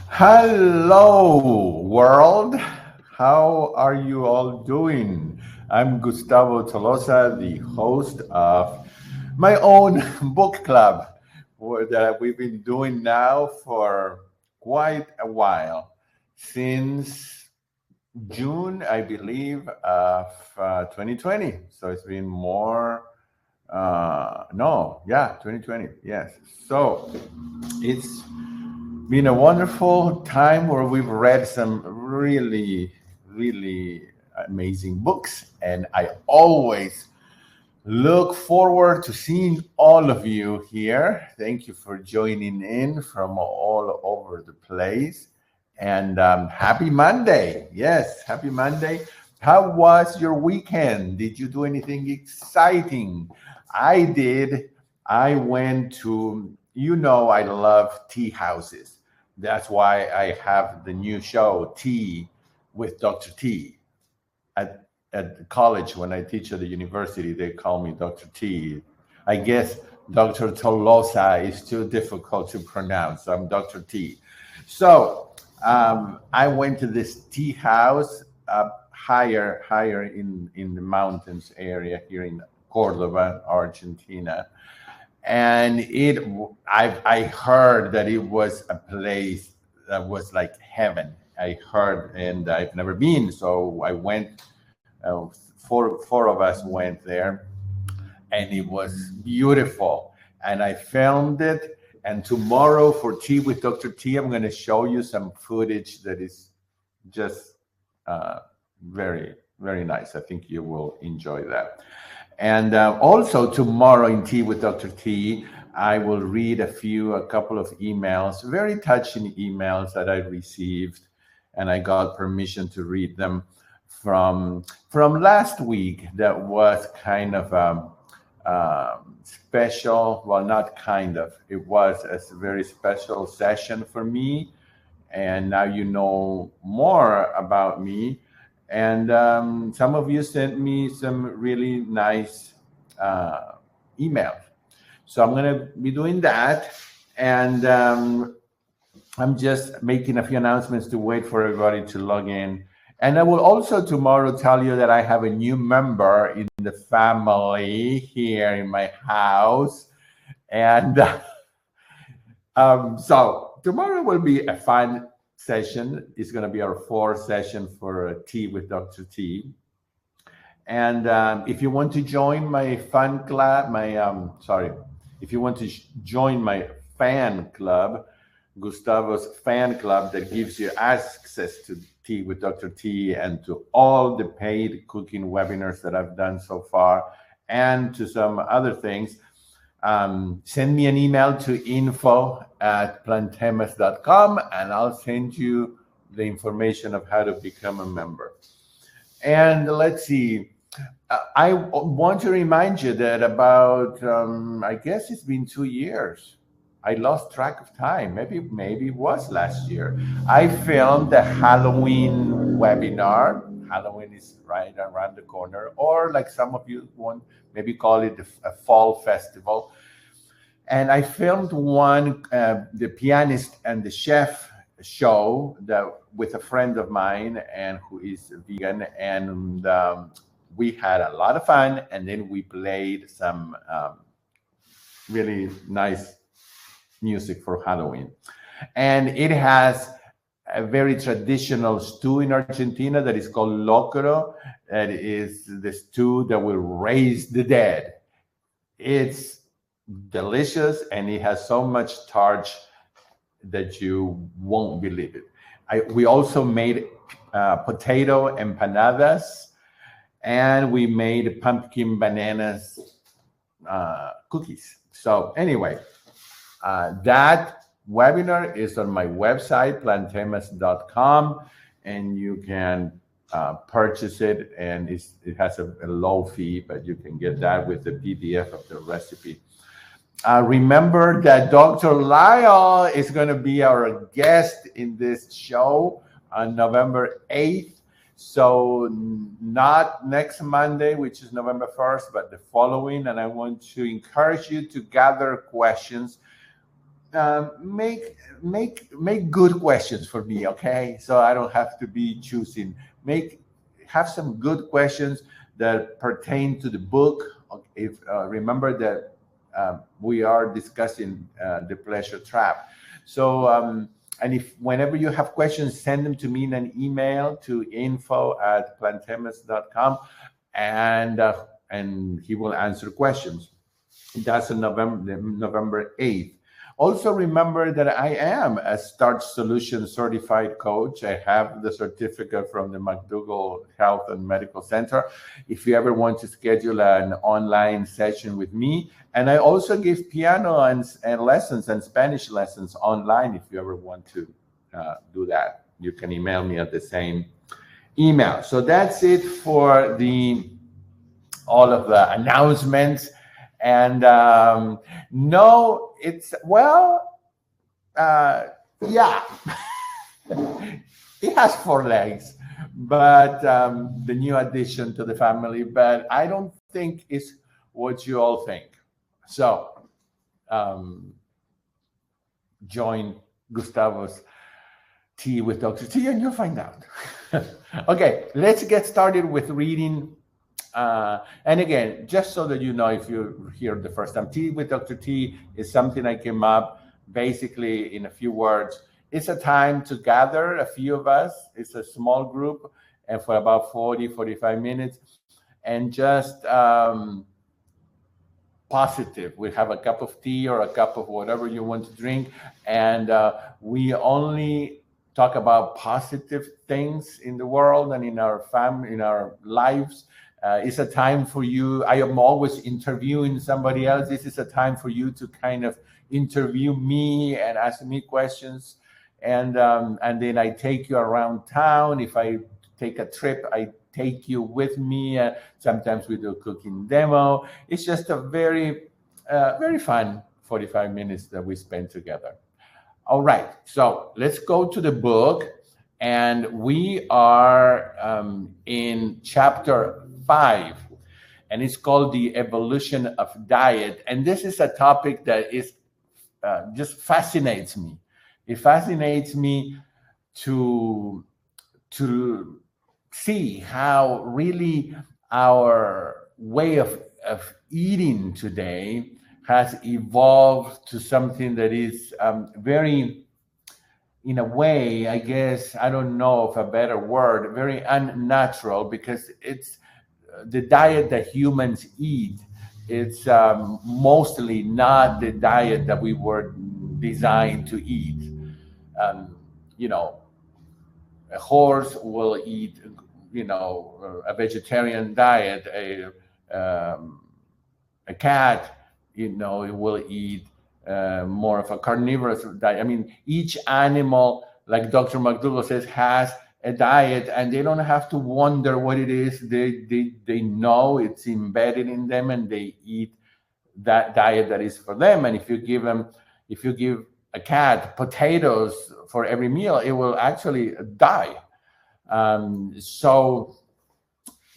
Hello, world. How are you all doing? I'm Gustavo Tolosa, the host of my own book club that we've been doing now for quite a while, since June, I believe, of 2020. So it's been more, no, yeah, 2020, yes. So it's been a wonderful time where we've read some really amazing books. And I always look forward to seeing all of you here. Thank you for joining in from all over the place. And happy Monday. Yes, happy Monday. How was your weekend? Did you do anything exciting? I did. I went to, I love tea houses. That's why I have the new show, Tea with Dr. T. At college, when I teach at the university, they call me Dr. T. I guess Dr. Tolosa is too difficult to pronounce, so I'm Dr. T. So I went to this tea house up higher in the mountains area here in Cordoba, Argentina, and I heard that it was a place that was like heaven. I heard, and I've never been, so I went. Four of us went there, and it was beautiful. And I filmed it. And tomorrow for Tea with Dr. T, I'm going to show you some footage that is just uh, very nice. I think you will enjoy that. And also tomorrow in Tea with Dr. T, I will read a couple of emails, very touching emails that I received, and I got permission to read them from last week. That was kind of special. Well, not kind of. It was a very special session for me, and now you know more about me. And some of you sent me some really nice uh, emails. So I'm going to be doing that. And I'm just making a few announcements to wait for everybody to log in. And I will also tomorrow tell you that I have a new member in the family here in my house. And so tomorrow will be a fun session. It's going to be our fourth session for Tea with Dr. T. And if you want to join my fan club, if you want to join my fan club, Gustavo's fan club, that gives you access to Tea with Dr. T and to all the paid cooking webinars that I've done so far, and to some other things, send me an email to info@plantemas.com, and I'll send you the information of how to become a member. And let's see. I want to remind you that about, I guess it's been 2 years. I lost track of time. Maybe it was last year. I filmed a Halloween webinar. Halloween is right around the corner, or like some of you want, maybe call it a fall festival. And I filmed one, the pianist and the chef show, that with a friend of mine and who is vegan, and we had a lot of fun. And then we played some really nice music for Halloween. And it has a very traditional stew in Argentina that is called locro. That is the stew that will raise the dead. It's delicious, and it has so much starch that you won't believe it. We also made potato empanadas, and we made pumpkin bananas cookies. So anyway, that webinar is on my website, plantemas.com, and you can purchase it, and it has a low fee, but you can get that with the PDF of the recipe. Remember that Dr. Lyle is going to be our guest in this show on November 8th. So not next Monday, which is November 1st, but the following. And I want to encourage you to gather questions. make good questions for me, okay? So I don't have to be choosing. Have some good questions that pertain to the book. If remember that we are discussing the pleasure trap. So and if whenever you have questions, send them to me in an email to info@plantemis.com, and he will answer questions. That's on November 8th. Also, remember that I am a Start Solution certified coach. I have the certificate from the McDougall Health and Medical Center. If you ever want to schedule an online session with me, and I also give piano and lessons and Spanish lessons online. If you ever want to do that, you can email me at the same email. So that's it for all of the announcements. And no, it's yeah, it has four legs, but the new addition to the family. But I don't think it's what you all think. So join Gustavo's Tea with Dr. T, and you'll find out. Okay, let's get started with reading. And again, just so that you know, if you're here the first time, Tea with Dr. T is something I came up basically in a few words. It's a time to gather a few of us. It's a small group, and for about 45 minutes, and just positive. We have a cup of tea or a cup of whatever you want to drink, and we only talk about positive things in the world and in our family, in our lives. It's a time for you. I am always interviewing somebody else. This is a time for you to kind of interview me and ask me questions. And then I take you around town. If I take a trip, I take you with me. Sometimes we do a cooking demo. It's just a very, very fun 45 minutes that we spend together. All right, so let's go to the book. And we are in chapter 5, and it's called The Evolution of Diet. And this is a topic that is just fascinates me. It fascinates me to see how really our way of eating today has evolved to something that is very, in a way, I guess, I don't know of a better word, very unnatural, because it's the diet that humans eat. It's mostly not the diet that we were designed to eat. You know, a horse will eat, a vegetarian diet. A cat, it will eat more of a carnivorous diet. I mean, each animal, like Dr. McDougall says, has a diet, and they don't have to wonder what it is. They know it's embedded in them, and they eat that diet that is for them. And if you give a cat potatoes for every meal, it will actually die.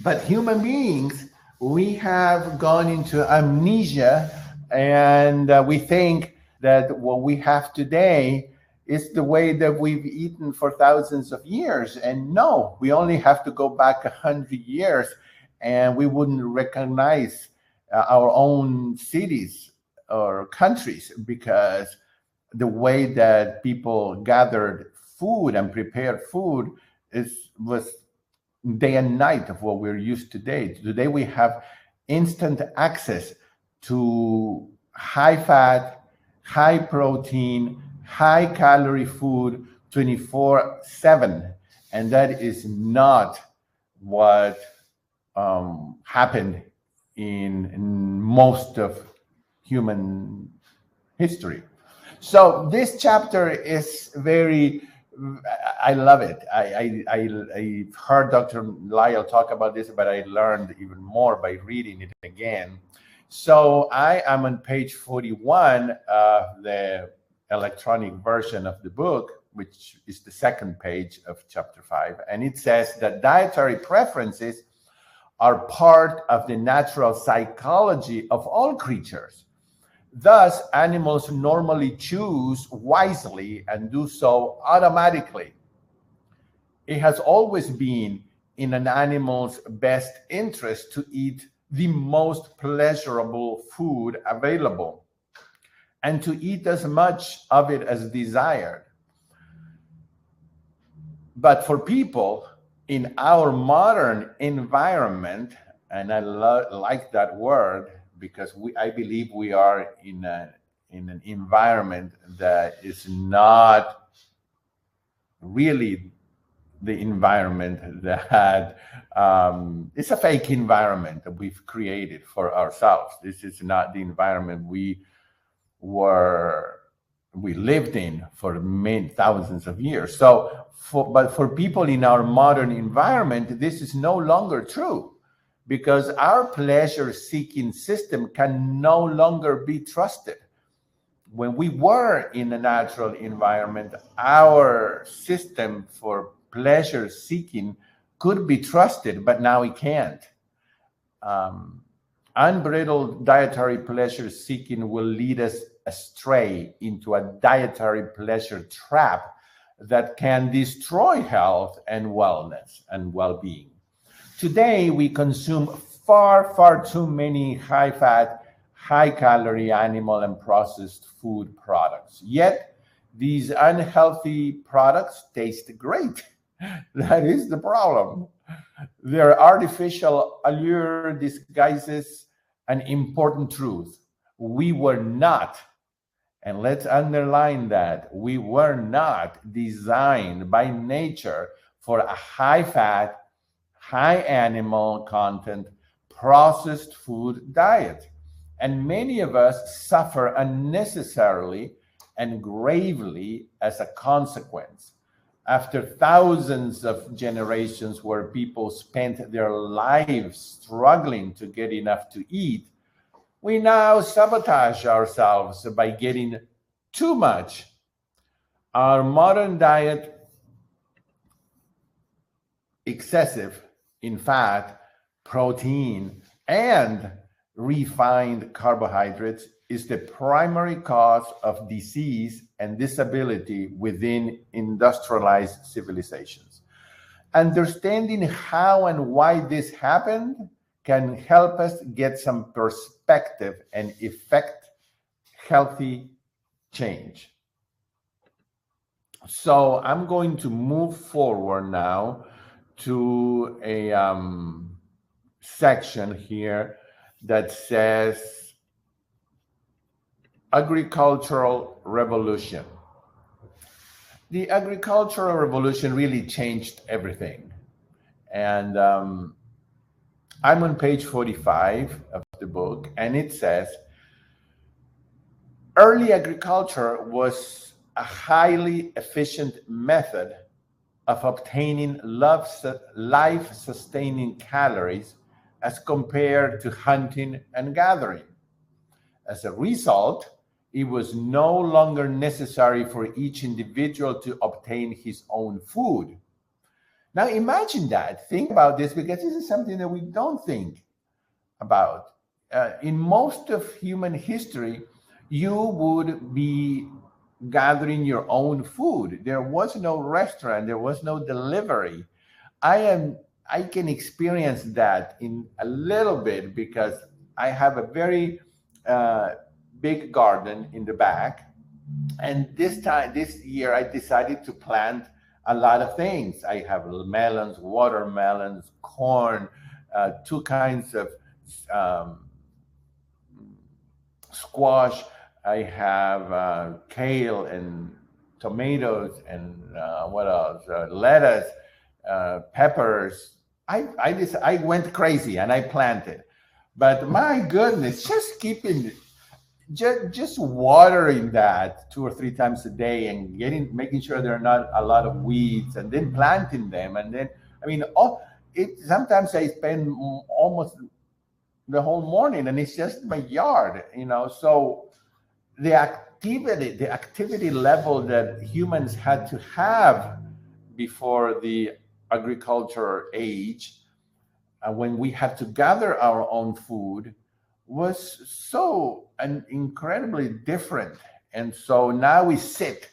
But human beings, we have gone into amnesia, and we think that what we have today is the way that we've eaten for thousands of years. And no, we only have to go back 100 years, and we wouldn't recognize our own cities or countries, because the way that people gathered food and prepared food was day and night of what we're used to today. Today we have instant access to high fat, high protein, high calorie food 24/7. And that is not what happened in most of human history. So this chapter is I love it. I've heard Dr. Lyle talk about this, but I learned even more by reading it again. So I am on page 41 of the electronic version of the book, which is the second page of chapter 5. And it says that dietary preferences are part of the natural psychology of all creatures. Thus, animals normally choose wisely and do so automatically. It has always been in an animal's best interest to eat the most pleasurable food available and to eat as much of it as desired. But for people in our modern environment, and I like that word because I believe we are in an environment that is not really the environment that it's a fake environment that we've created for ourselves. This is not the environment were we lived in for many thousands of years. So, but for people in our modern environment, this is no longer true because our pleasure-seeking system can no longer be trusted. When we were in a natural environment, our system for pleasure-seeking could be trusted, but now it can't. Unbridled dietary pleasure seeking will lead us astray into a dietary pleasure trap that can destroy health and wellness and well-being. Today, we consume far too many high-fat, high-calorie animal and processed food products. Yet, these unhealthy products taste great. That is the problem. Their artificial allure disguises an important truth. We were not, and let's underline that, we were not designed by nature for a high fat, high animal content, processed food diet. And many of us suffer unnecessarily and gravely as a consequence. After thousands of generations where people spent their lives struggling to get enough to eat, we now sabotage ourselves by getting too much. Our modern diet, excessive in fat, protein, and refined carbohydrates, is the primary cause of disease and disability within industrialized civilizations. Understanding how and why this happened can help us get some perspective and effect healthy change. So I'm going to move forward now to a section here that says agricultural revolution. The agricultural revolution really changed everything. And I'm on page 45 of the book, and it says, early agriculture was a highly efficient method of obtaining life-sustaining calories as compared to hunting and gathering. As a result, it was no longer necessary for each individual to obtain his own food. Now imagine that. Think about this, because this is something that we don't think about. In most of human history, you would be gathering your own food. There was no restaurant, there was no delivery. I can experience that in a little bit because I have a very big garden in the back, and this year I decided to plant a lot of things. I have melons, watermelons, corn, two kinds of squash. I have kale and tomatoes and what else? Lettuce, peppers. I went crazy and I planted. But my goodness, just watering that 2 or 3 times a day and making sure there are not a lot of weeds, and then planting them, and then sometimes I spend almost the whole morning, and it's just my yard, So the activity level that humans had to have before the agriculture age, when we had to gather our own food, was so incredibly different. And so now we sit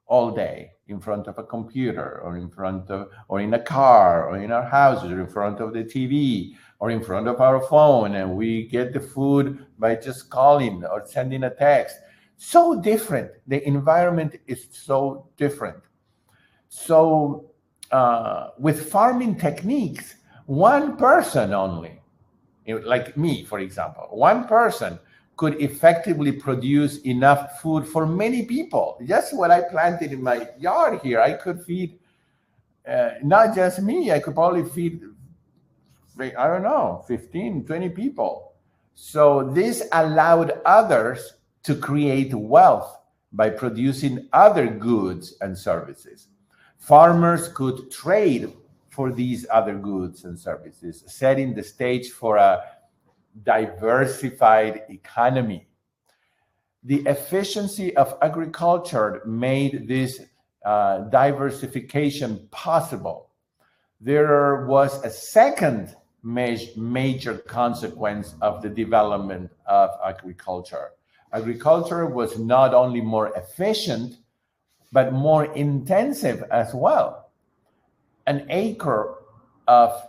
all day in front of a computer, or in front of, or in a car, or in our houses, or in front of the TV, or in front of our phone, and we get the food by just calling or sending a text. So different. The environment is so different. So with farming techniques, one person only, like me, for example, one person could effectively produce enough food for many people. Just what I planted in my yard here, I could feed not just me, I could probably feed, I don't know, 15, 20 people. So this allowed others to create wealth by producing other goods and services. Farmers could trade for these other goods and services, setting the stage for a diversified economy. The efficiency of agriculture made this diversification possible. There was a second major consequence of the development of agriculture. Agriculture was not only more efficient, but more intensive as well. An acre of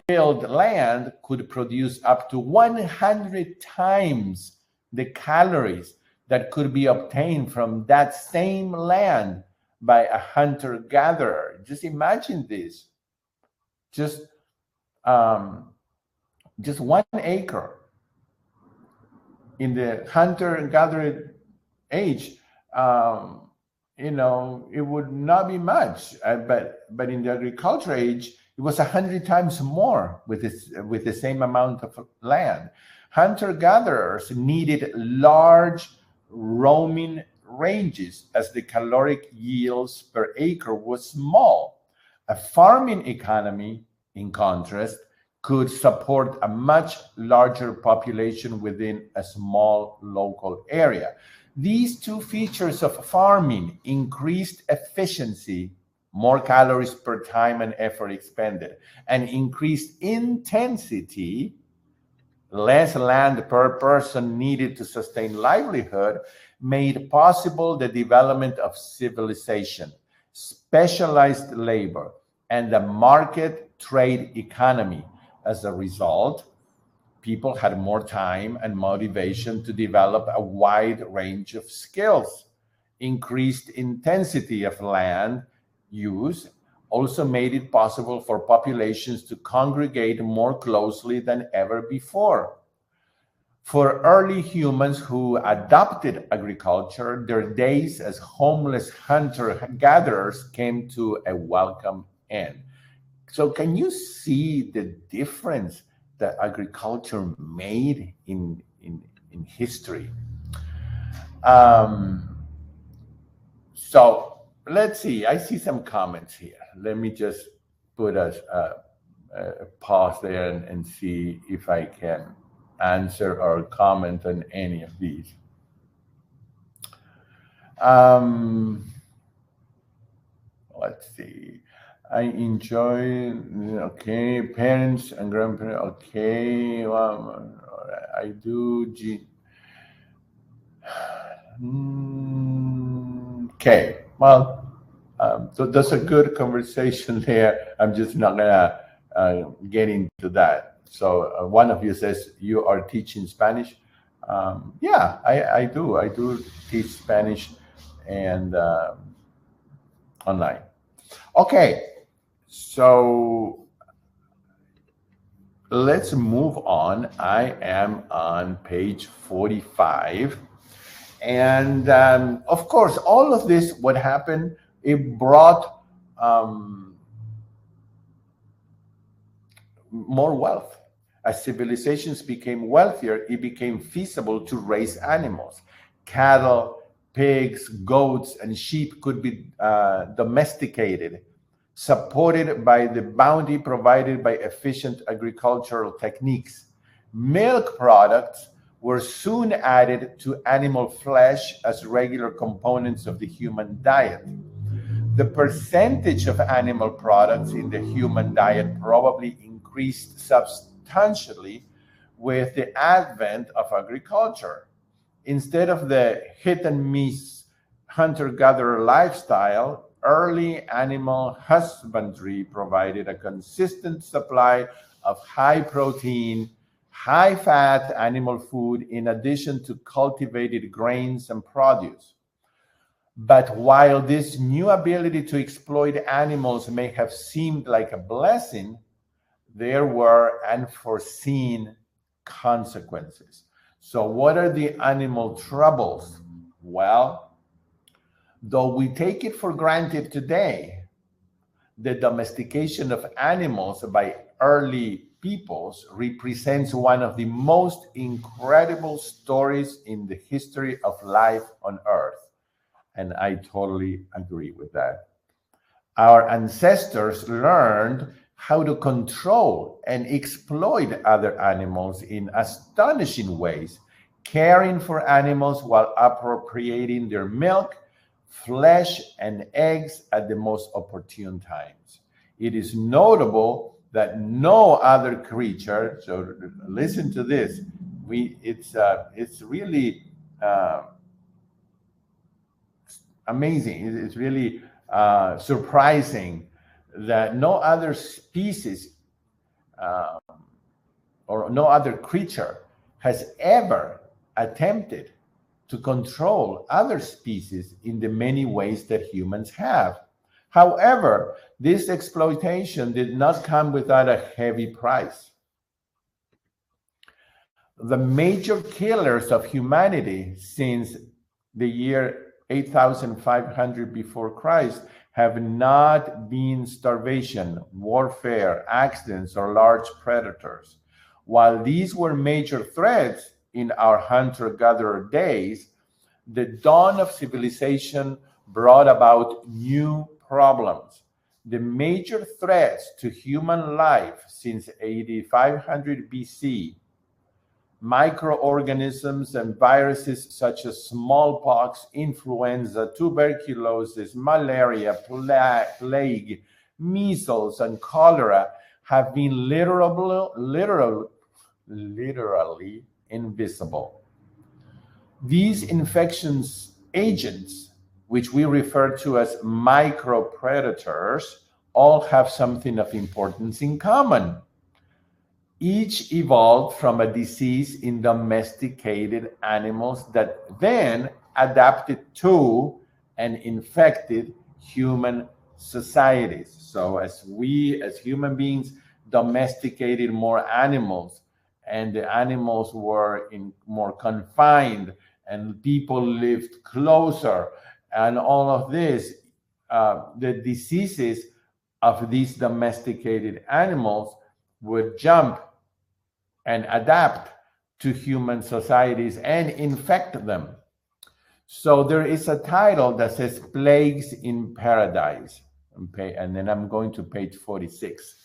tilled land could produce up to 100 times the calories that could be obtained from that same land by a hunter-gatherer. Just imagine this. Just 1 acre in the hunter-gatherer age, it would not be much. But in the agriculture age, it was 100 times more with the same amount of land. Hunter-gatherers needed large roaming ranges as the caloric yields per acre was small. A farming economy, in contrast, could support a much larger population within a small local area. These two features of farming, increased efficiency, more calories per time and effort expended, and increased intensity, less land per person needed to sustain livelihood, made possible the development of civilization, specialized labor, and the market trade economy. As a result, people had more time and motivation to develop a wide range of skills. Increased intensity of land use also made it possible for populations to congregate more closely than ever before. For early humans who adopted agriculture, their days as homeless hunter-gatherers came to a welcome end. So can you see the difference that agriculture made in history? So let's see. I see some comments here. Let me just put a pause there and see if I can answer or comment on any of these. Let's see. I enjoy, okay, parents and grandparents, okay, well, I do, okay, well, so that's a good conversation there. I'm just not gonna get into that. So one of you says you are teaching Spanish. Yeah, I do teach Spanish and online. Okay. So let's move on. I am on page 45. And of course, all of this, what happened, it brought more wealth. As civilizations became wealthier, it became feasible to raise animals. Cattle, pigs, goats, and sheep could be domesticated, supported by the bounty provided by efficient agricultural techniques. Milk products were soon added to animal flesh as regular components of the human diet. The percentage of animal products in the human diet probably increased substantially with the advent of agriculture. Instead of the hit and miss hunter-gatherer lifestyle, early animal husbandry provided a consistent supply of high protein, high fat animal food in addition to cultivated grains and produce. But while this new ability to exploit animals may have seemed like a blessing, there were unforeseen consequences. So, what are the animal troubles? Well, though we take it for granted today, the domestication of animals by early peoples represents one of the most incredible stories in the history of life on Earth. And I totally agree with that. Our ancestors learned how to control and exploit other animals in astonishing ways, caring for animals while appropriating their milk, flesh, and eggs at the most opportune times. It is notable that no other creature, so listen to this, it's really amazing, it's really surprising that no other species or no other creature has ever attempted to control other species in the many ways that humans have. However, this exploitation did not come without a heavy price. The major killers of humanity since the year 8500 before Christ have not been starvation, warfare, accidents, or large predators. While these were major threats in our hunter-gatherer days, the dawn of civilization brought about new problems. The major threats to human life since 8500 BC, microorganisms and viruses such as smallpox, influenza, tuberculosis, malaria, plague, measles, and cholera have been literally invisible. These infections agents, which we refer to as micropredators, all have something of importance in common. Each evolved from a disease in domesticated animals that then adapted to and infected human societies. So as we, as human beings, domesticated more animals, and the animals were more confined, and people lived closer, and all of this, the diseases of these domesticated animals would jump and adapt to human societies and infect them. So there is a title that says Plagues in Paradise. And then I'm going to page 46.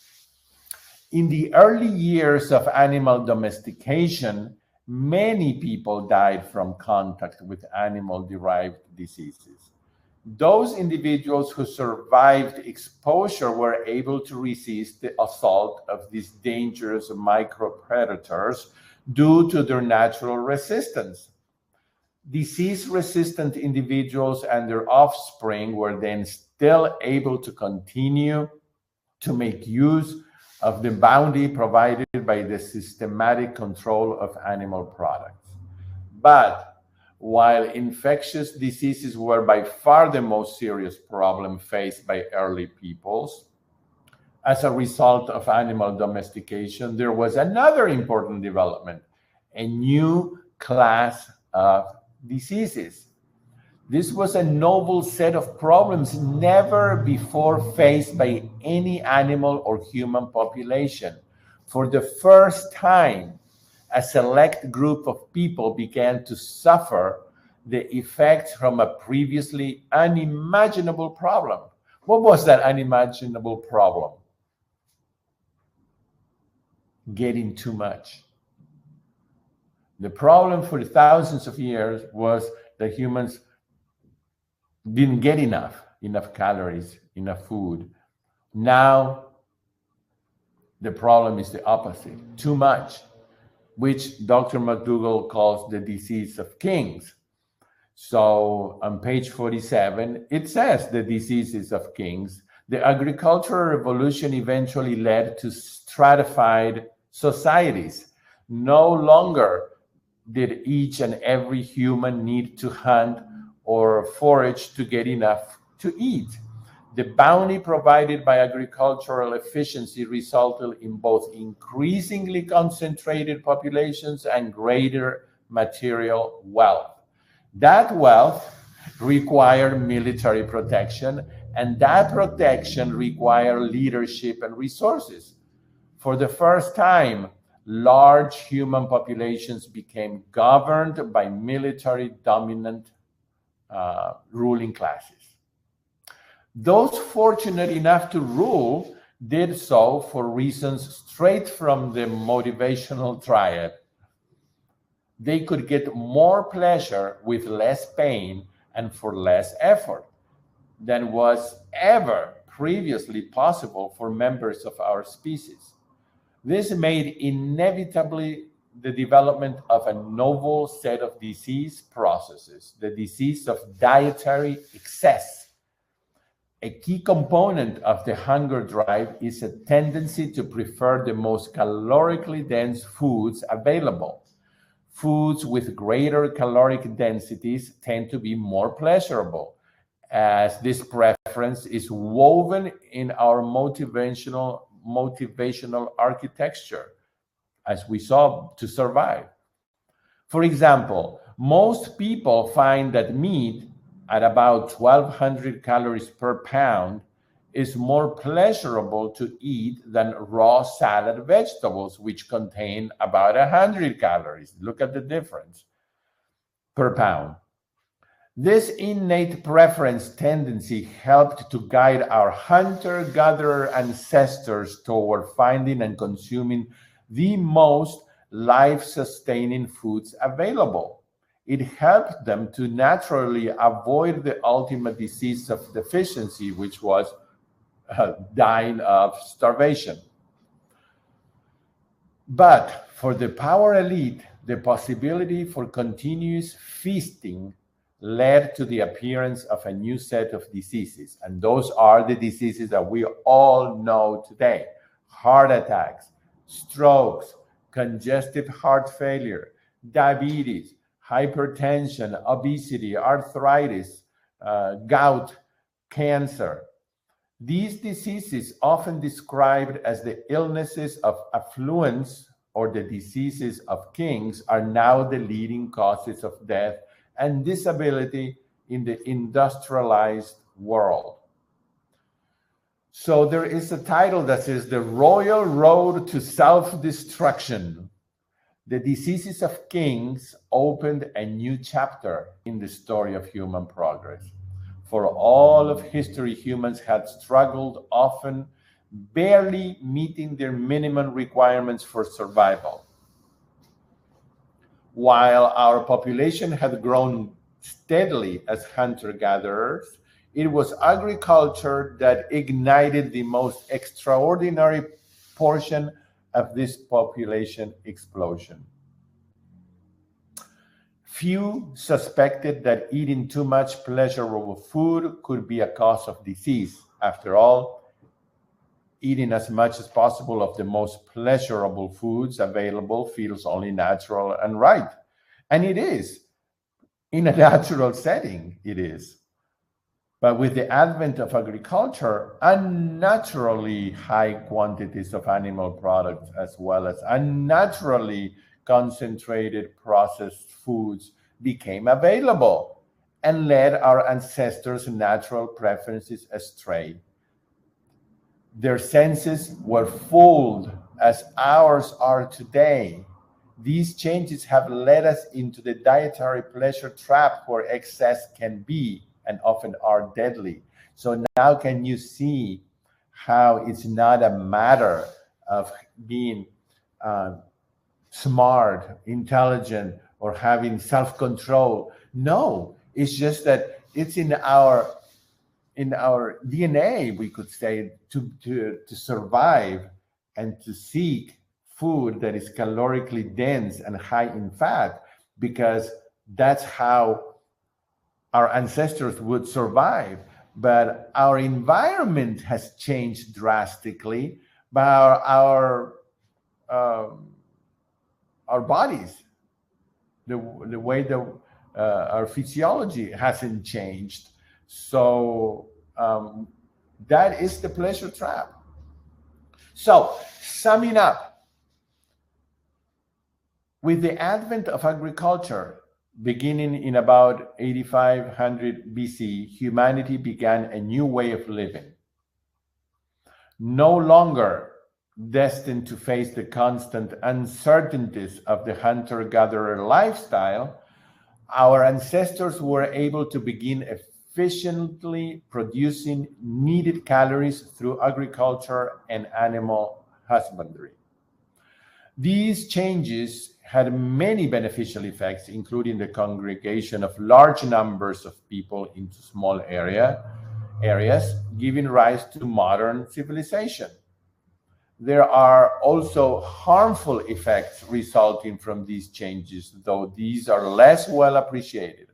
In the early years of animal domestication, many people died from contact with animal-derived diseases. Those individuals who survived exposure were able to resist the assault of these dangerous micropredators due to their natural resistance. Disease-resistant individuals and their offspring were then still able to continue to make use of the bounty provided by the systematic control of animal products. But while infectious diseases were by far the most serious problem faced by early peoples, as a result of animal domestication, there was another important development, a new class of diseases. This was a novel set of problems never before faced by any animal or human population. For the first time, a select group of people began to suffer the effects from a previously unimaginable problem. What was that unimaginable problem? Getting too much. The problem for thousands of years was that humans didn't get enough calories, enough food. Now, the problem is the opposite, too much. which Dr. McDougall calls the disease of kings. So on page 47, it says the diseases of kings. The agricultural revolution eventually led to stratified societies. No longer did each and every human need to hunt or forage to get enough to eat. The bounty provided by agricultural efficiency resulted in both increasingly concentrated populations and greater material wealth. That wealth required military protection, and that protection required leadership and resources. For the first time, large human populations became governed by military dominant ruling classes. Those fortunate enough to rule did so for reasons straight from the motivational triad. They could get more pleasure with less pain and for less effort than was ever previously possible for members of our species. This made inevitably the development of a novel set of disease processes, the disease of dietary excess. A key component of the hunger drive is a tendency to prefer the most calorically dense foods available. Foods with greater caloric densities tend to be more pleasurable, as this preference is woven in our motivational architecture, as we saw, to survive. For example, most people find that meat at about 1,200 calories per pound is more pleasurable to eat than raw salad vegetables, which contain about 100 calories. Look at the difference per pound. This innate preference tendency helped to guide our hunter-gatherer ancestors toward finding and consuming the most life-sustaining foods available. It helped them to naturally avoid the ultimate disease of deficiency, which was dying of starvation. But for the power elite, the possibility for continuous feasting led to the appearance of a new set of diseases. And those are the diseases that we all know today: heart attacks, strokes, congestive heart failure, diabetes, hypertension, obesity, arthritis, gout, cancer. These diseases, often described as the illnesses of affluence or the diseases of kings, are now the leading causes of death and disability in the industrialized world. So there is a title that says The Royal Road to Self-Destruction. The diseases of kings opened a new chapter in the story of human progress. For all of history, humans had struggled, often barely meeting their minimum requirements for survival. While our population had grown steadily as hunter-gatherers, it was agriculture that ignited the most extraordinary portion of this population explosion. Few suspected that eating too much pleasurable food could be a cause of disease. After all, eating as much as possible of the most pleasurable foods available feels only natural and right. And it is. In a natural setting, it is. But with the advent of agriculture, unnaturally high quantities of animal products, as well as unnaturally concentrated processed foods, became available and led our ancestors' natural preferences astray. Their senses were fooled as ours are today. These changes have led us into the dietary pleasure trap where excess can be and often are deadly. So now can you see how it's not a matter of being smart, intelligent, or having self-control? No, it's just that it's in our DNA, we could say, to survive and to seek food that is calorically dense and high in fat, because that's how our ancestors would survive. But our environment has changed drastically, but um, our bodies, the way our physiology hasn't changed. So that is the pleasure trap. So, summing up, with the advent of agriculture, beginning in about 8500 BC, humanity began a new way of living, no longer destined to face the constant uncertainties of the hunter-gatherer lifestyle. Our ancestors were able to begin efficiently producing needed calories through agriculture and animal husbandry. These changes had many beneficial effects, including the congregation of large numbers of people into small areas, giving rise to modern civilization. There are also harmful effects resulting from these changes, though these are less well appreciated.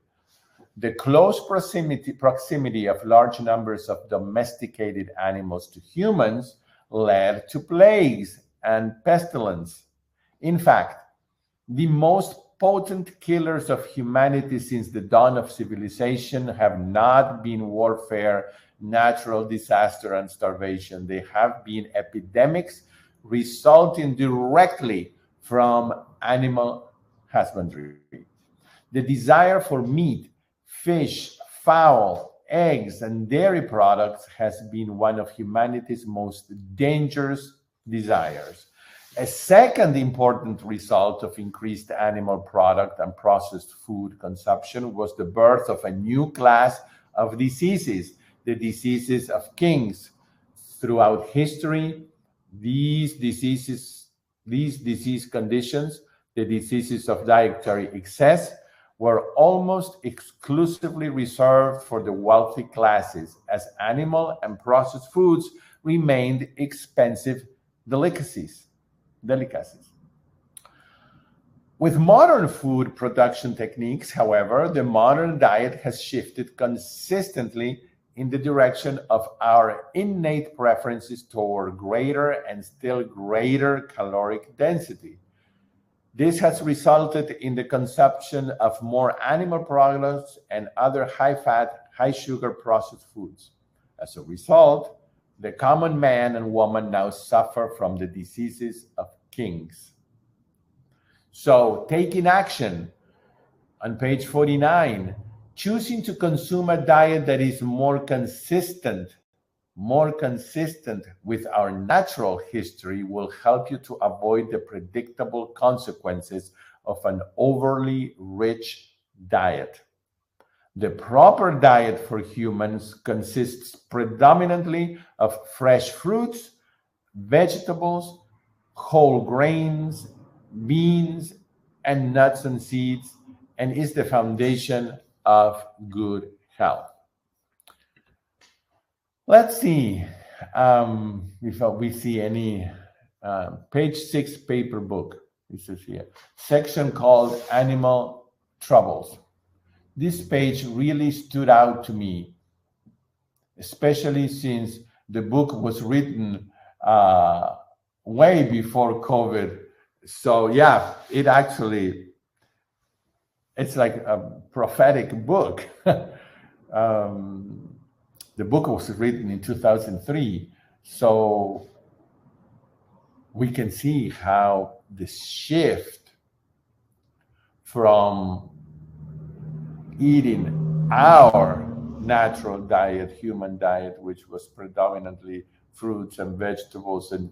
The close proximity of large numbers of domesticated animals to humans led to plagues and pestilence. In fact, the most potent killers of humanity since the dawn of civilization have not been warfare, natural disaster, and starvation. They have been epidemics resulting directly from animal husbandry. The desire for meat, fish, fowl, eggs, and dairy products has been one of humanity's most dangerous desires. A second important result of increased animal product and processed food consumption was the birth of a new class of diseases, the diseases of kings. Throughout history, these disease conditions, the diseases of dietary excess, were almost exclusively reserved for the wealthy classes, as animal and processed foods remained expensive delicacies. With modern food production techniques, however, the modern diet has shifted consistently in the direction of our innate preferences toward greater and still greater caloric density. This has resulted in the consumption of more animal products and other high fat, high sugar processed foods. As a result, the common man and woman now suffer from the diseases of kings. So, taking action on page 49, choosing to consume a diet that is more consistent with our natural history will help you to avoid the predictable consequences of an overly rich diet. The proper diet for humans consists predominantly of fresh fruits, vegetables, whole grains, beans, and nuts and seeds, and is the foundation of good health. Let's see if we see any page 6 paper book. This is here. Section called Animal Troubles. This page really stood out to me, especially since the book was written way before COVID. So yeah, it's like a prophetic book. The book was written in 2003, so we can see how the shift from eating our natural diet, human diet, which was predominantly fruits and vegetables and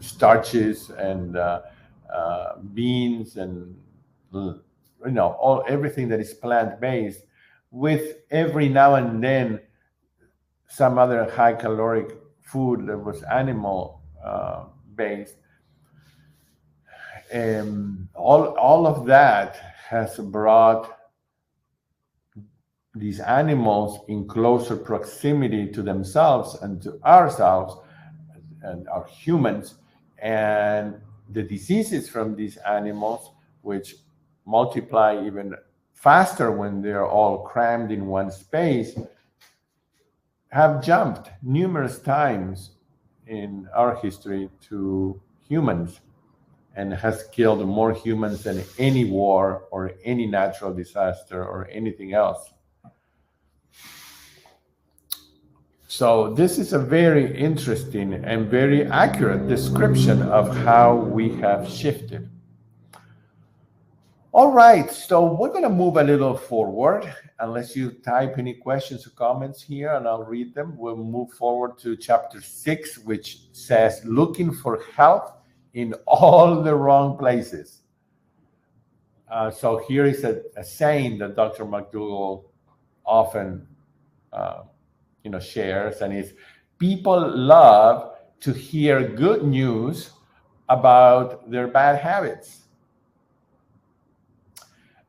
starches and beans and everything that is plant based, with every now and then some other high caloric food that was animal based. All of that has brought these animals in closer proximity to themselves and to ourselves, and are humans, and the diseases from these animals, which multiply even faster when they're all crammed in one space, have jumped numerous times in our history to humans, and has killed more humans than any war or any natural disaster or anything else. So this is a very interesting and very accurate description of how we have shifted. All right, so we're going to move a little forward, unless you type any questions or comments here, and I'll read them. We'll move forward to chapter 6, which says, looking for health in all the wrong places. So here is a saying that Dr. McDougall often shares, and is, people love to hear good news about their bad habits.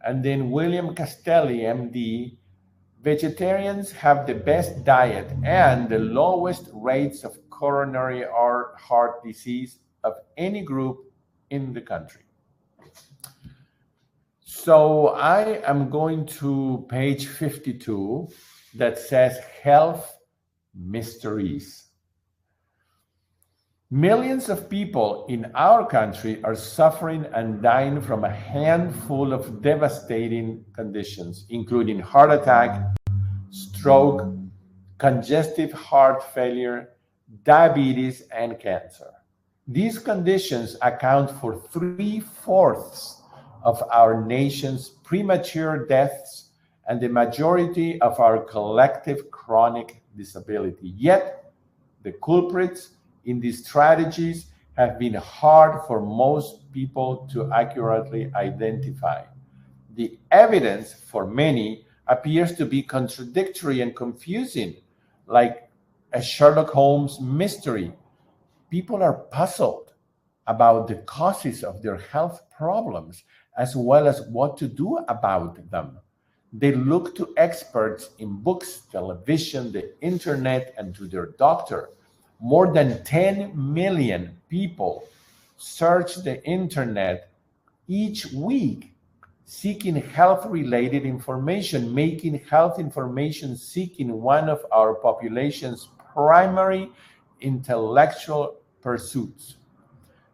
And then William Castelli, MD, vegetarians have the best diet and the lowest rates of coronary or heart disease of any group in the country. So I am going to page 52 that says health mysteries. Millions of people in our country are suffering and dying from a handful of devastating conditions, including heart attack, stroke, congestive heart failure, diabetes, and cancer. These conditions account for 3/4 of our nation's premature deaths and the majority of our collective chronic disability. Yet, the culprits in these strategies have been hard for most people to accurately identify. The evidence for many appears to be contradictory and confusing, like a Sherlock Holmes mystery. People are puzzled about the causes of their health problems, as well as what to do about them. They look to experts in books, television, the internet, and to their doctor. More than 10 million people search the internet each week seeking health-related information, making health information seeking one of our population's primary intellectual pursuits.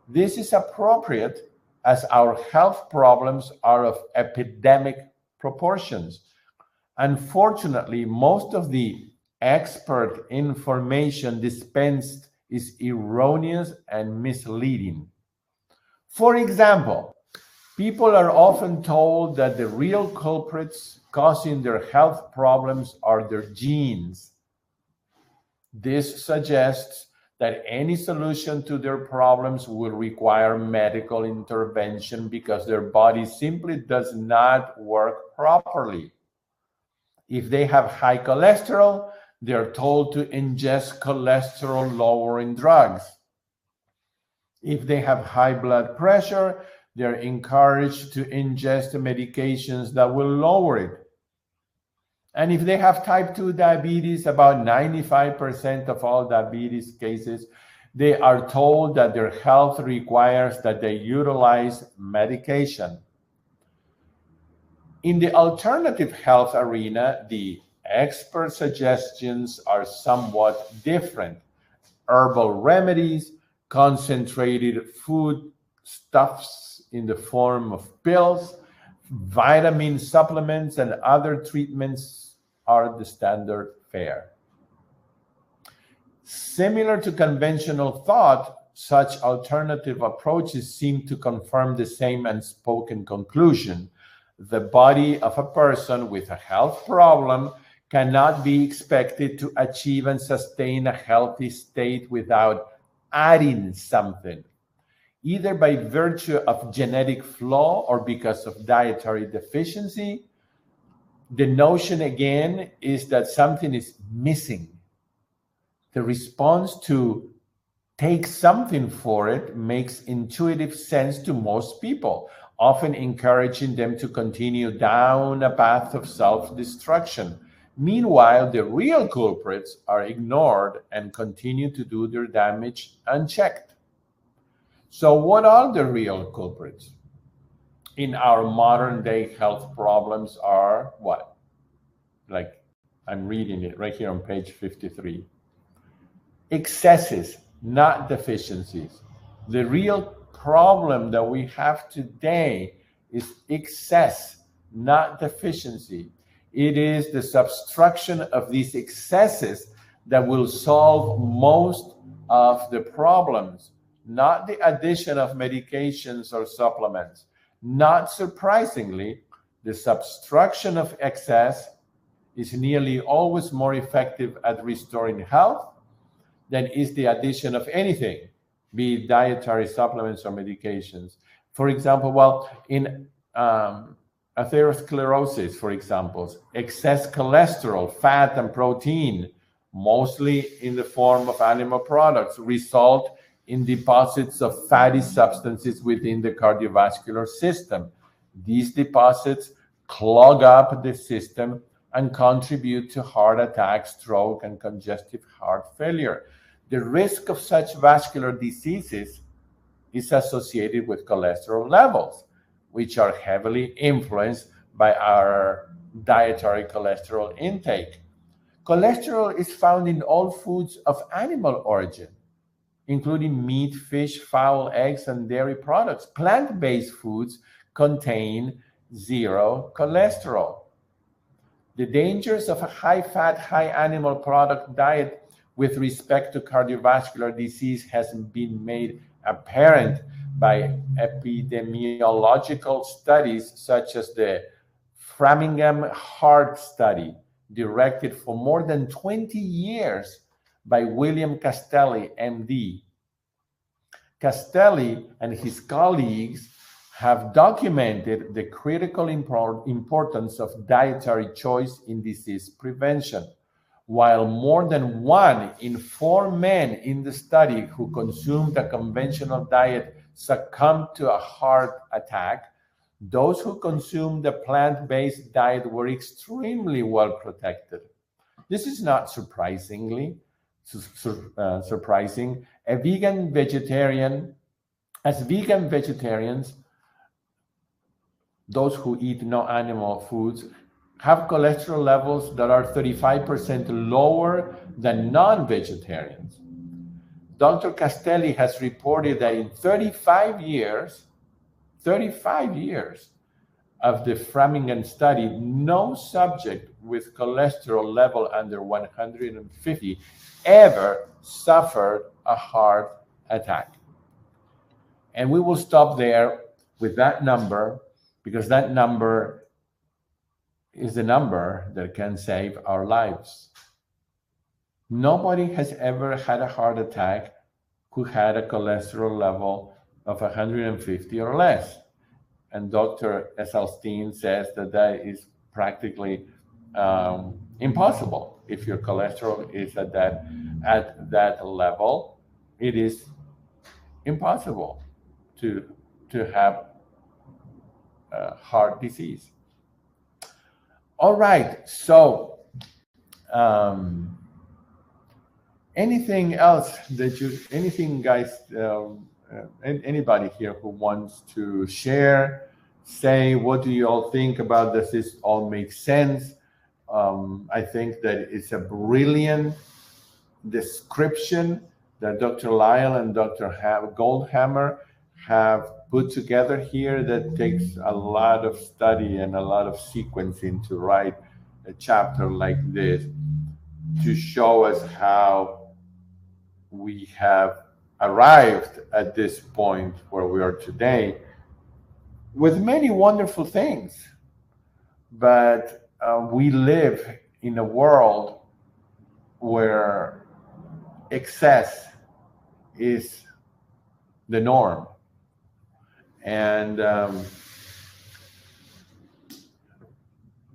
This is appropriate as our health problems are of epidemic proportions. Unfortunately, most of the expert information dispensed is erroneous and misleading. For example, people are often told that the real culprits causing their health problems are their genes. This suggests that any solution to their problems will require medical intervention because their body simply does not work properly. If they have high cholesterol, they're told to ingest cholesterol-lowering drugs. If they have high blood pressure, they're encouraged to ingest medications that will lower it. And if they have type 2 diabetes, about 95% of all diabetes cases, they are told that their health requires that they utilize medication. In the alternative health arena, the expert suggestions are somewhat different. Herbal remedies, concentrated food stuffs in the form of pills, vitamin supplements, and other treatments are the standard fare. Similar to conventional thought, such alternative approaches seem to confirm the same unspoken conclusion. The body of a person with a health problem cannot be expected to achieve and sustain a healthy state without adding something, either by virtue of genetic flaw or because of dietary deficiency. The notion again is that something is missing. The response to take something for it makes intuitive sense to most people, often encouraging them to continue down a path of self-destruction. Meanwhile, the real culprits are ignored and continue to do their damage unchecked. So, what are the real culprits in our modern day health problems? Are what? Like, I'm reading it right here on page 53. Excesses, not deficiencies. The real problem that we have today is excess, not deficiency. It is the subtraction of these excesses that will solve most of the problems, not the addition of medications or supplements. Not surprisingly, the subtraction of excess is nearly always more effective at restoring health than is the addition of anything, be it dietary supplements or medications. For example, in atherosclerosis, for example, excess cholesterol, fat, and protein, mostly in the form of animal products, result in deposits of fatty substances within the cardiovascular system. These deposits clog up the system and contribute to heart attack, stroke, and congestive heart failure. The risk of such vascular diseases is associated with cholesterol levels, which are heavily influenced by our dietary cholesterol intake. Cholesterol is found in all foods of animal origin, including meat, fish, fowl, eggs, and dairy products. Plant-based foods contain zero cholesterol. The dangers of a high-fat, high-animal product diet with respect to cardiovascular disease has been made apparent by epidemiological studies such as the Framingham Heart Study, directed for more than 20 years by William Castelli, MD. Castelli and his colleagues have documented the critical importance of dietary choice in disease prevention. While more than 1 in 4 men in the study who consumed a conventional diet succumbed to a heart attack, those who consumed the plant-based diet were extremely well protected. This is not surprising. As vegan vegetarians, those who eat no animal foods have cholesterol levels that are 35% lower than non-vegetarians. Dr. Castelli has reported that in 35 years of the Framingham study, no subject with cholesterol level under 150 ever suffered a heart attack. And we will stop there with that number, because that number is the number that can save our lives. Nobody has ever had a heart attack who had a cholesterol level of 150 or less. And Dr. Esselstyn says that that is practically impossible. If your cholesterol is at that level, it is impossible to have heart disease. All right, so anything else anything guys, anybody here who wants to share, say, what do you all think about this? Does this all make sense? I think that it's a brilliant description that Dr. Lyle and Dr. Goldhammer have put together here that takes a lot of study and a lot of sequencing to write a chapter like this to show us how we have arrived at this point where we are today with many wonderful things. But we live in a world where excess is the norm. And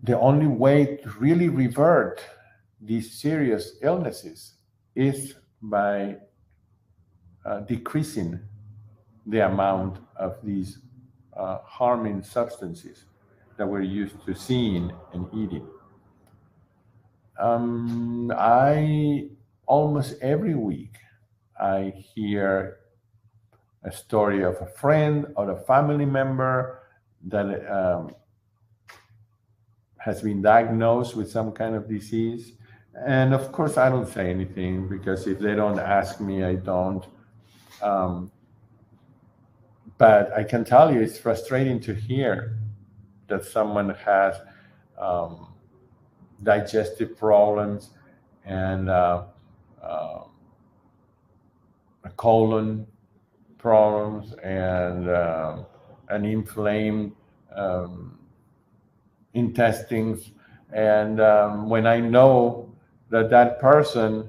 the only way to really revert these serious illnesses is by decreasing the amount of these harming substances that we're used to seeing and eating. I almost every week I hear a story of a friend or a family member that has been diagnosed with some kind of disease. And of course, I don't say anything because if they don't ask me, I don't. Um, but I can tell you it's frustrating to hear that someone has um, digestive problems and uh, colon problems and an inflamed um, intestines. And when I know that that person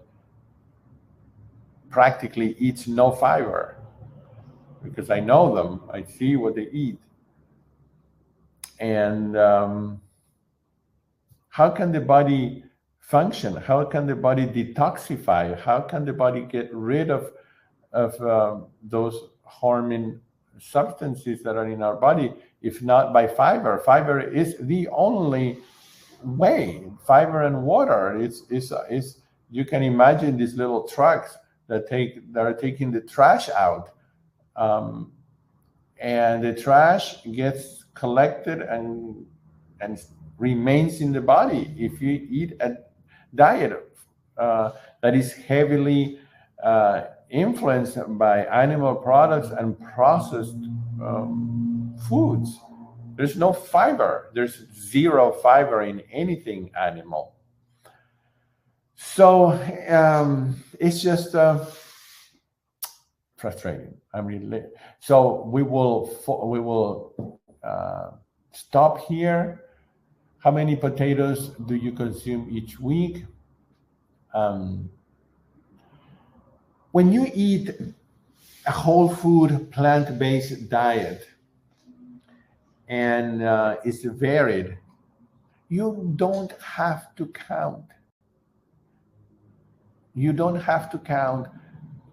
practically eats no fiber, because I know them, I see what they eat. And how can the body function? How can the body detoxify? How can the body get rid of those harming substances that are in our body, if not by fiber? Fiber is the only way. Fiber and water. It's you can imagine these little trucks that are taking the trash out, um, and the trash gets collected and remains in the body if you eat a diet that is heavily influenced by animal products and processed foods. There's no fiber. There's zero fiber in anything animal. So it's just frustrating. I mean, so we will stop here. How many potatoes do you consume each week? Um, when you eat a whole food plant-based diet and it's varied, you don't have to count. You don't have to count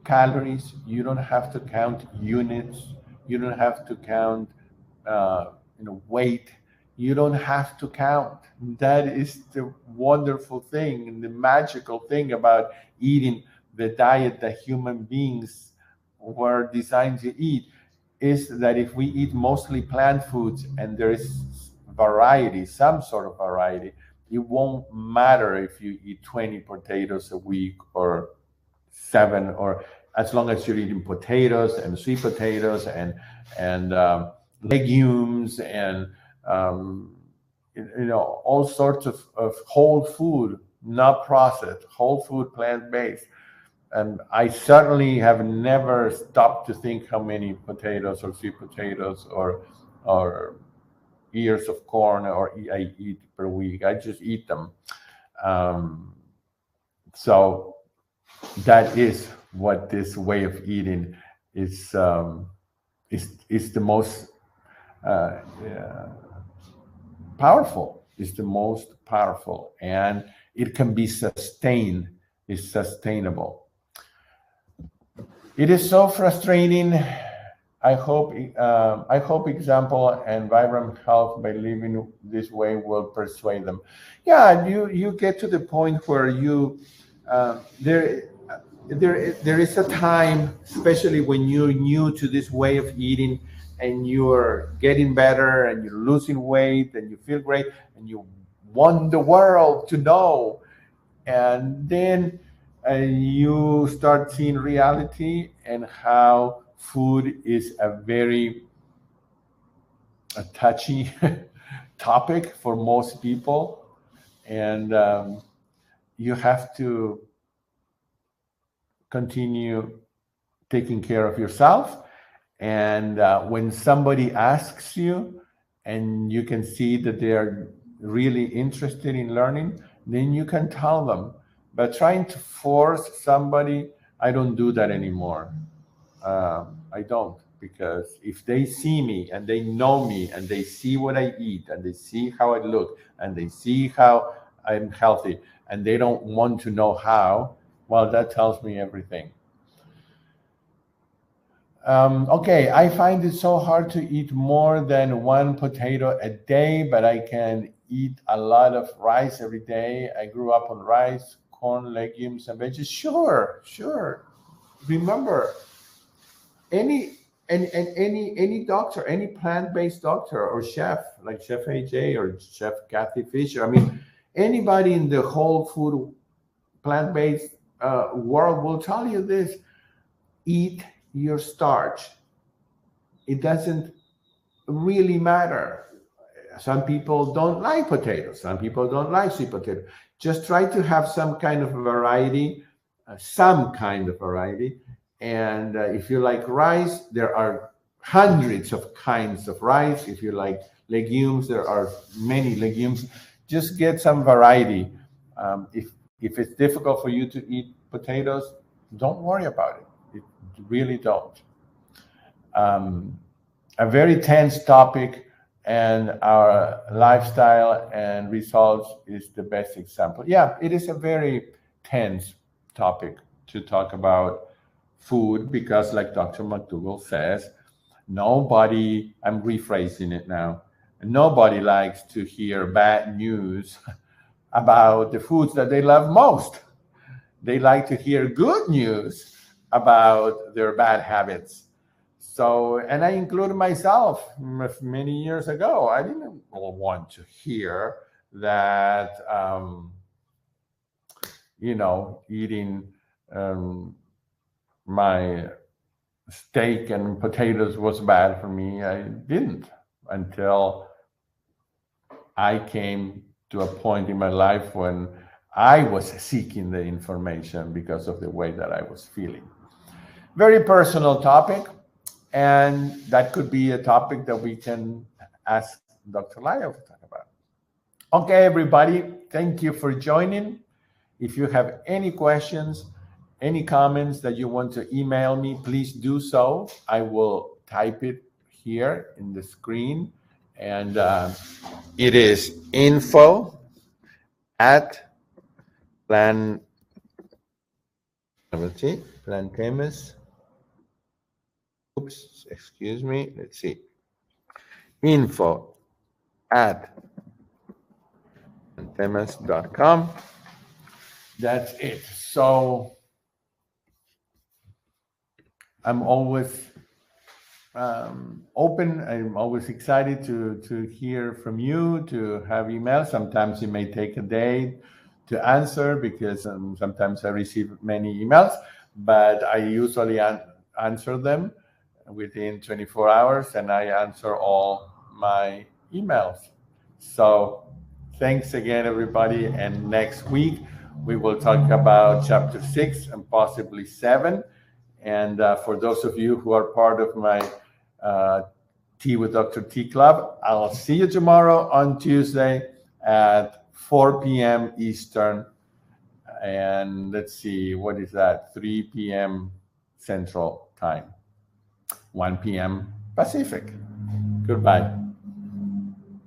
calories. You don't have to count units. You don't have to count weight. You don't have to count. That is the wonderful thing and the magical thing about eating the diet that human beings were designed to eat, is that if we eat mostly plant foods and there is variety, some sort of variety, it won't matter if you eat 20 potatoes a week or 7, or as long as you're eating potatoes and sweet potatoes and legumes and all sorts of whole food, not processed, whole food, plant-based. And I certainly have never stopped to think how many potatoes or sweet potatoes or ears of corn I eat per week. I just eat them. Um, so that is what this way of eating is the most powerful. Is the most powerful, and it can be sustained. Is sustainable. It is so frustrating. I hope example and vibrant health by living this way will persuade them. Yeah, you get to the point where you there is a time, especially when you're new to this way of eating and you're getting better and you're losing weight and you feel great and you want the world to know, and then you start seeing reality and how food is a touchy topic for most people, and you have to continue taking care of yourself. And when somebody asks you and you can see that they are really interested in learning, then you can tell them. But trying to force somebody, I don't do that anymore. I don't, because if they see me and they know me and they see what I eat and they see how I look and they see how I'm healthy and they don't want to know how, well, that tells me everything. Okay, I find it so hard to eat more than one potato a day, but I can eat a lot of rice every day. I grew up on rice, corn, legumes, and veggies. Sure, sure. Remember, any doctor, any plant-based doctor or chef like Chef AJ or Chef Kathy Fisher, I mean, anybody in the whole food plant-based world will tell you this: eat your starch. It doesn't really matter. Some people don't like potatoes. Some people don't like sweet potato. Just try to have some kind of variety, some kind of variety. And if you like rice, there are hundreds of kinds of rice. If you like legumes, there are many legumes. Just get some variety. If it's difficult for you to eat potatoes, don't worry about it. You really don't. A very tense topic, and our lifestyle and results is the best example. Yeah, it is a very tense topic to talk about food because, like Dr. McDougall says, nobody, I'm rephrasing it now, nobody likes to hear bad news about the foods that they love most. They like to hear good news about their bad habits. So, and I included myself many years ago. I didn't want to hear that, eating my steak and potatoes was bad for me. I didn't until I came to a point in my life when I was seeking the information because of the way that I was feeling. Very personal topic. And that could be a topic that we can ask Dr. Lyle to talk about. Okay, everybody, thank you for joining. If you have any questions, any comments that you want to email me, please do so. I will type it here in the screen. And it is info@plantemis. Oops, excuse me. Let's see. info@plantemis.com. That's it. So I'm always open. I'm always excited to hear from you, to have emails. Sometimes it may take a day to answer because sometimes I receive many emails, but I usually answer them within 24 hours, and I answer all my emails. So thanks again, everybody. And next week, we will talk about chapter 6 and possibly 7. And for those of you who are part of my Tea with Dr. T Club, I'll see you tomorrow on Tuesday at 4 p.m. Eastern. And let's see, what is that? 3 p.m. Central Time. 1 p.m. Pacific. Goodbye.